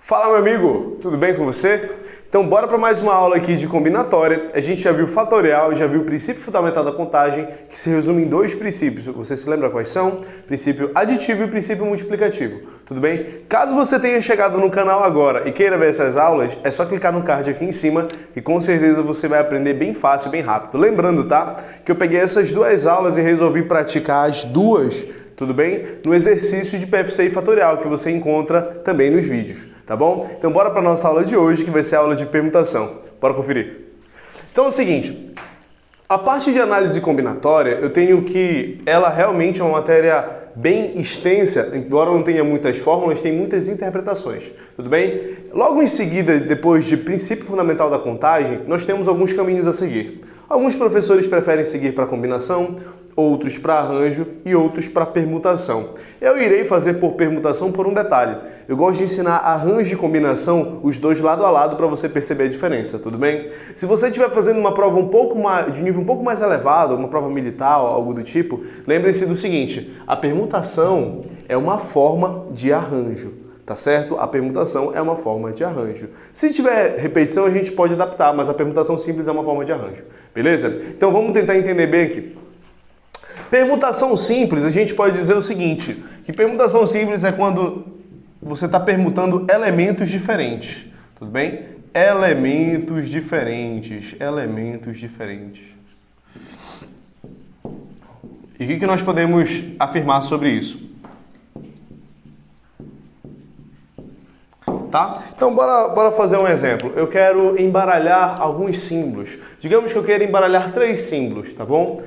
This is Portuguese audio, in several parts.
Fala, meu amigo, tudo bem com você? Então bora para mais uma aula aqui de combinatória. A gente já viu fatorial, já viu o princípio fundamental da contagem, que se resume em dois princípios. Você se lembra quais são? Princípio aditivo e princípio multiplicativo. Tudo bem? Caso você tenha chegado no canal agora e queira ver essas aulas, é só clicar no card aqui em cima e com certeza você vai aprender bem fácil, bem rápido. Lembrando, tá? Que eu peguei essas duas aulas e resolvi praticar as duas, tudo bem? No exercício de PFC e fatorial, que você encontra também nos vídeos. Tá bom? Então bora para a nossa aula de hoje, que vai ser a aula de permutação. Bora conferir. Então é o seguinte, a parte de análise combinatória, eu tenho que ela realmente é uma matéria bem extensa, embora não tenha muitas fórmulas, tem muitas interpretações, tudo bem? Logo em seguida, depois de princípio fundamental da contagem, nós temos alguns caminhos a seguir. Alguns professores preferem seguir para combinação, outros para arranjo e outros para permutação. Eu irei fazer por permutação por um detalhe. Eu gosto de ensinar arranjo e combinação, os dois lado a lado, para você perceber a diferença, tudo bem? Se você estiver fazendo uma prova de nível um pouco mais elevado, uma prova militar, algo do tipo, lembre-se do seguinte, a permutação é uma forma de arranjo. Tá certo? A permutação é uma forma de arranjo. Se tiver repetição, a gente pode adaptar, mas a permutação simples é uma forma de arranjo. Beleza? Então vamos tentar entender bem aqui. Permutação simples, a gente pode dizer o seguinte, que permutação simples é quando você está permutando elementos diferentes, tudo bem? Elementos diferentes. E o que nós podemos afirmar sobre isso? Tá? Então bora fazer um exemplo. Eu quero embaralhar alguns símbolos. Digamos que eu quero embaralhar 3 símbolos, tá bom?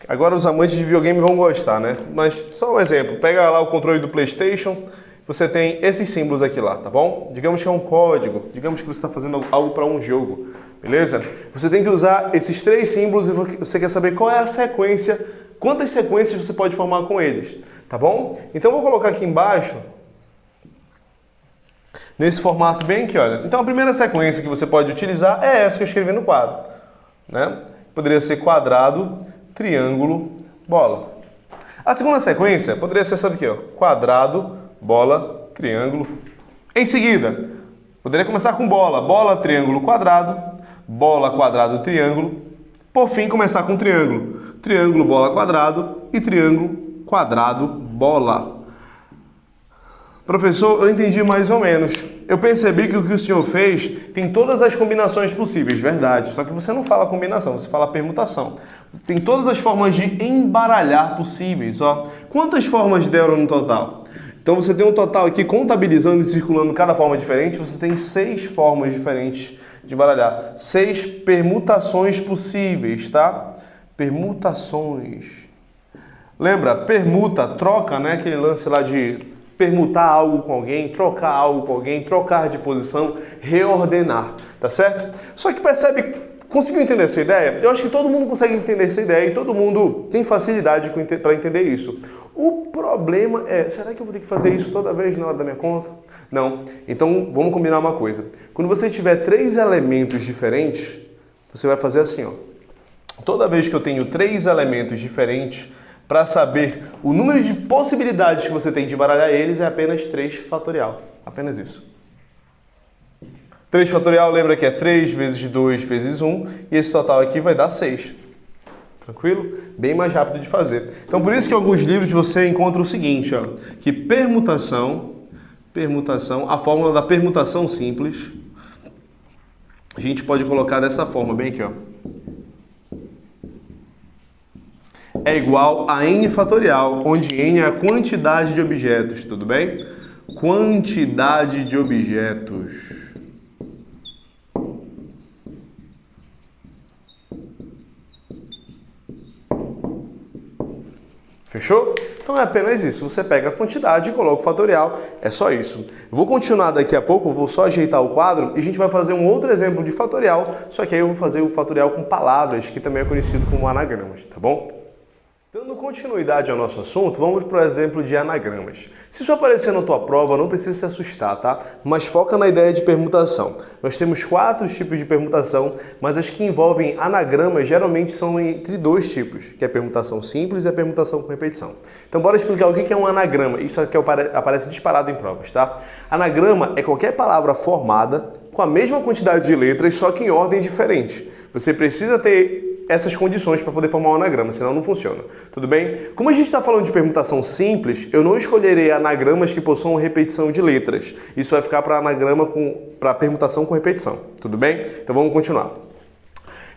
Agora os amantes de videogame vão gostar, né? Mas só um exemplo. Pega lá o controle do PlayStation, você tem esses símbolos aqui lá, tá bom? Digamos que é um código, digamos que você está fazendo algo para um jogo, beleza? Você tem que usar esses 3 símbolos e você quer saber qual é a sequência, quantas sequências você pode formar com eles, tá bom? Então eu vou colocar aqui embaixo, nesse formato bem aqui, olha. Então a primeira sequência que você pode utilizar é essa que eu escrevi no quadro, né? Poderia ser quadrado, triângulo, bola. A segunda sequência poderia ser essa aqui, ó, quadrado, bola, triângulo. Em seguida, poderia começar com bola, bola, triângulo, quadrado, bola, quadrado, triângulo. Por fim, começar com triângulo, triângulo, bola, quadrado e triângulo, quadrado, bola. Professor, eu entendi mais ou menos. Eu percebi que o que o senhor fez tem todas as combinações possíveis, verdade. Só que você não fala combinação, você fala permutação. Tem todas as formas de embaralhar possíveis, ó. Quantas formas deram no total? Então você tem um total aqui, contabilizando e circulando cada forma diferente, você tem 6 formas diferentes de embaralhar. 6 permutações possíveis, tá? Permutações. Lembra, permuta, troca, né? Aquele lance lá de permutar algo com alguém, trocar algo com alguém, trocar de posição, reordenar, tá certo? Só que percebe, conseguiu entender essa ideia? Eu acho que todo mundo consegue entender essa ideia e todo mundo tem facilidade para entender isso. O problema é, será que eu vou ter que fazer isso toda vez na hora da minha conta? Não. Então, vamos combinar uma coisa. Quando você tiver 3 elementos diferentes, você vai fazer assim, ó. Toda vez que eu tenho 3 elementos diferentes, para saber o número de possibilidades que você tem de embaralhar eles, é apenas 3 fatorial. Apenas isso. 3 fatorial, lembra que é 3 vezes 2 vezes 1, e esse total aqui vai dar 6. Tranquilo? Bem mais rápido de fazer. Então, por isso que em alguns livros você encontra o seguinte, ó, que permutação, a fórmula da permutação simples, a gente pode colocar dessa forma, bem aqui, ó. É igual a n fatorial, onde n é a quantidade de objetos, tudo bem? Quantidade de objetos. Fechou? Então é apenas isso. Você pega a quantidade e coloca o fatorial. É só isso. Eu vou continuar daqui a pouco, vou só ajeitar o quadro e a gente vai fazer um outro exemplo de fatorial, só que aí eu vou fazer o fatorial com palavras, que também é conhecido como anagramas, tá bom? Dando continuidade ao nosso assunto, vamos para o exemplo de anagramas. Se isso aparecer na tua prova, não precisa se assustar, tá? Mas foca na ideia de permutação. Nós temos 4 tipos de permutação, mas as que envolvem anagramas geralmente são entre 2 tipos, que é a permutação simples e a permutação com repetição. Então bora explicar o que é um anagrama. Isso aqui aparece disparado em provas, tá? Anagrama é qualquer palavra formada com a mesma quantidade de letras, só que em ordem diferente. Você precisa ter essas condições para poder formar um anagrama, senão não funciona. Tudo bem? Como a gente está falando de permutação simples, eu não escolherei anagramas que possuam repetição de letras. Isso vai ficar para permutação com repetição. Tudo bem? Então vamos continuar.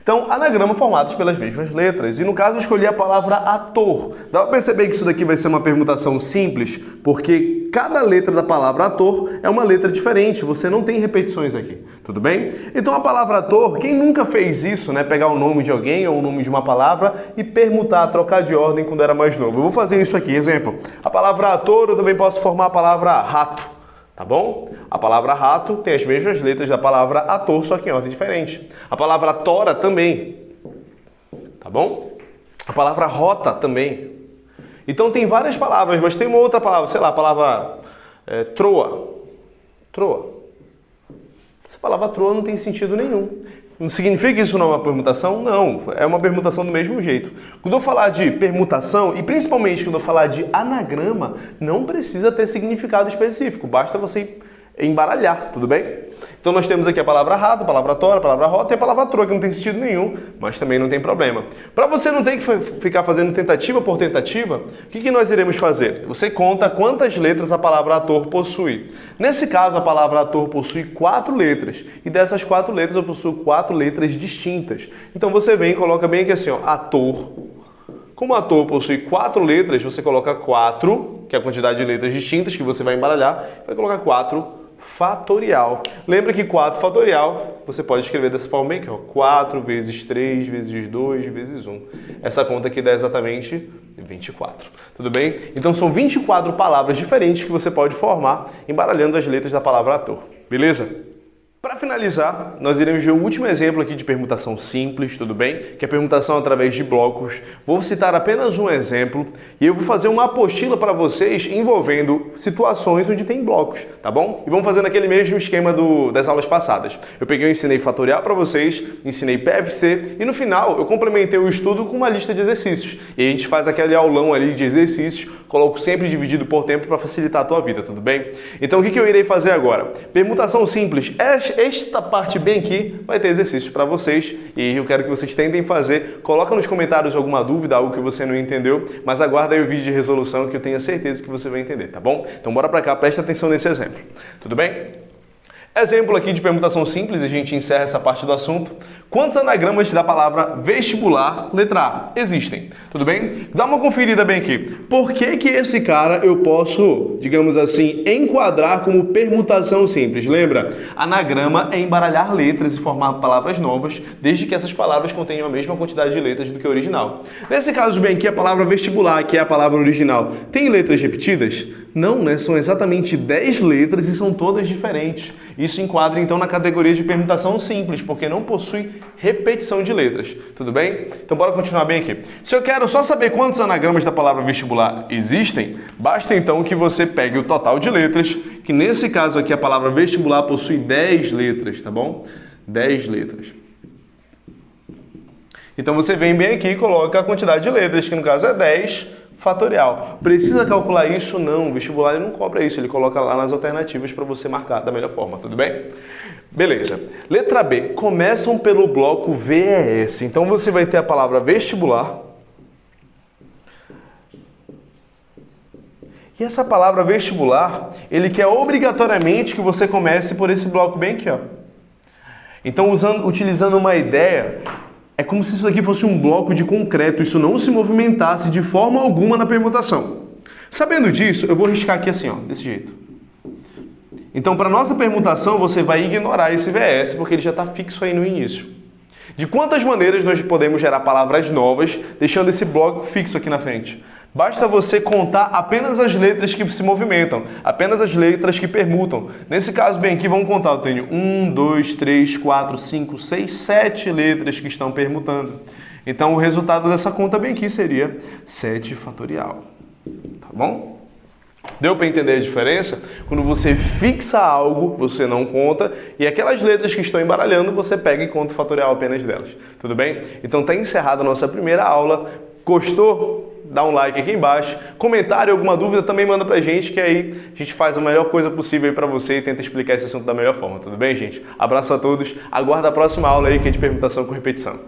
Então, anagrama formados pelas mesmas letras. E no caso, eu escolhi a palavra ator. Dá para perceber que isso daqui vai ser uma permutação simples, porque cada letra da palavra ator é uma letra diferente. Você não tem repetições aqui. Tudo bem? Então, a palavra ator, quem nunca fez isso, né? Pegar o nome de alguém ou o nome de uma palavra e permutar, trocar de ordem quando era mais novo. Eu vou fazer isso aqui. Exemplo. A palavra ator, eu também posso formar a palavra rato. Tá bom? A palavra rato tem as mesmas letras da palavra ator, só que em ordem diferente. A palavra tora também. Tá bom? A palavra rota também. Então tem várias palavras, mas tem uma outra palavra, sei lá, a palavra troa. Troa. Essa palavra troa não tem sentido nenhum. Não significa que isso não é uma permutação? Não, é uma permutação do mesmo jeito. Quando eu falar de permutação, e principalmente quando eu falar de anagrama, não precisa ter significado específico, basta você embaralhar, tudo bem? Então nós temos aqui a palavra rato, a palavra tora, a palavra rota e a palavra troa, que não tem sentido nenhum, mas também não tem problema. Para você não ter que ficar fazendo tentativa por tentativa, o que nós iremos fazer? Você conta quantas letras a palavra ator possui. Nesse caso, a palavra ator possui 4 letras, e dessas 4 letras eu possuo 4 letras distintas. Então você vem e coloca bem aqui assim, ó, ator. Como ator possui 4 letras, você coloca 4, que é a quantidade de letras distintas que você vai embaralhar, vai colocar 4 fatorial. Lembra que 4 fatorial, você pode escrever dessa forma bem aqui, ó, 4 vezes 3 vezes 2 vezes 1. Essa conta aqui dá exatamente 24. Tudo bem? Então são 24 palavras diferentes que você pode formar embaralhando as letras da palavra ator. Beleza? Para finalizar, nós iremos ver o último exemplo aqui de permutação simples, tudo bem? Que é a permutação através de blocos. Vou citar apenas um exemplo e eu vou fazer uma apostila para vocês envolvendo situações onde tem blocos, tá bom? E vamos fazer naquele mesmo esquema das aulas passadas. Eu ensinei fatorial para vocês, ensinei PFC e no final eu complementei o estudo com uma lista de exercícios. E a gente faz aquele aulão ali de exercícios, coloco sempre dividido por tempo para facilitar a tua vida, tudo bem? Então o que eu irei fazer agora? Permutação simples. Esta parte bem aqui vai ter exercícios para vocês e eu quero que vocês tentem fazer. Coloca nos comentários alguma dúvida, algo que você não entendeu, mas aguarda aí o vídeo de resolução que eu tenho certeza que você vai entender, tá bom? Então bora para cá, presta atenção nesse exemplo. Tudo bem? Exemplo aqui de permutação simples, a gente encerra essa parte do assunto. Quantos anagramas da palavra vestibular, letra A, existem? Tudo bem? Dá uma conferida bem aqui. Por que esse cara eu posso, digamos assim, enquadrar como permutação simples? Lembra? Anagrama é embaralhar letras e formar palavras novas, desde que essas palavras contenham a mesma quantidade de letras do que o original. Nesse caso bem aqui, a palavra vestibular, que é a palavra original, tem letras repetidas? Não, né? São exatamente 10 letras e são todas diferentes. Isso enquadra então na categoria de permutação simples, porque não possui repetição de letras. Tudo bem? Então bora continuar bem aqui. Se eu quero só saber quantos anagramas da palavra vestibular existem, basta então que você pegue o total de letras, que nesse caso aqui a palavra vestibular possui 10 letras, tá bom? 10 letras. Então você vem bem aqui e coloca a quantidade de letras, que no caso é 10 fatorial. Precisa calcular isso? Não, o vestibular ele não cobra isso, ele coloca lá nas alternativas para você marcar da melhor forma, tudo bem? Beleza. Letra B, começam pelo bloco VES. Então você vai ter a palavra vestibular. E essa palavra vestibular, ele quer obrigatoriamente que você comece por esse bloco bem aqui, ó. Então, utilizando uma ideia, é como se isso aqui fosse um bloco de concreto, isso não se movimentasse de forma alguma na permutação. Sabendo disso, eu vou riscar aqui assim, ó, desse jeito. Então, para nossa permutação, você vai ignorar esse VS, porque ele já está fixo aí no início. De quantas maneiras nós podemos gerar palavras novas, deixando esse bloco fixo aqui na frente? Basta você contar apenas as letras que se movimentam, apenas as letras que permutam. Nesse caso, bem aqui, vamos contar. Eu tenho 1, 2, 3, 4, 5, 6, 7 letras que estão permutando. Então o resultado dessa conta bem aqui seria 7 fatorial. Tá bom? Deu para entender a diferença? Quando você fixa algo, você não conta, e aquelas letras que estão embaralhando, você pega e conta o fatorial apenas delas. Tudo bem? Então tá encerrada a nossa primeira aula. Gostou? Dá um like aqui embaixo. Comentário, alguma dúvida também manda pra gente, que aí a gente faz a melhor coisa possível aí pra você e tenta explicar esse assunto da melhor forma. Tudo bem, gente? Abraço a todos. Aguarda a próxima aula aí que é de permutação com repetição.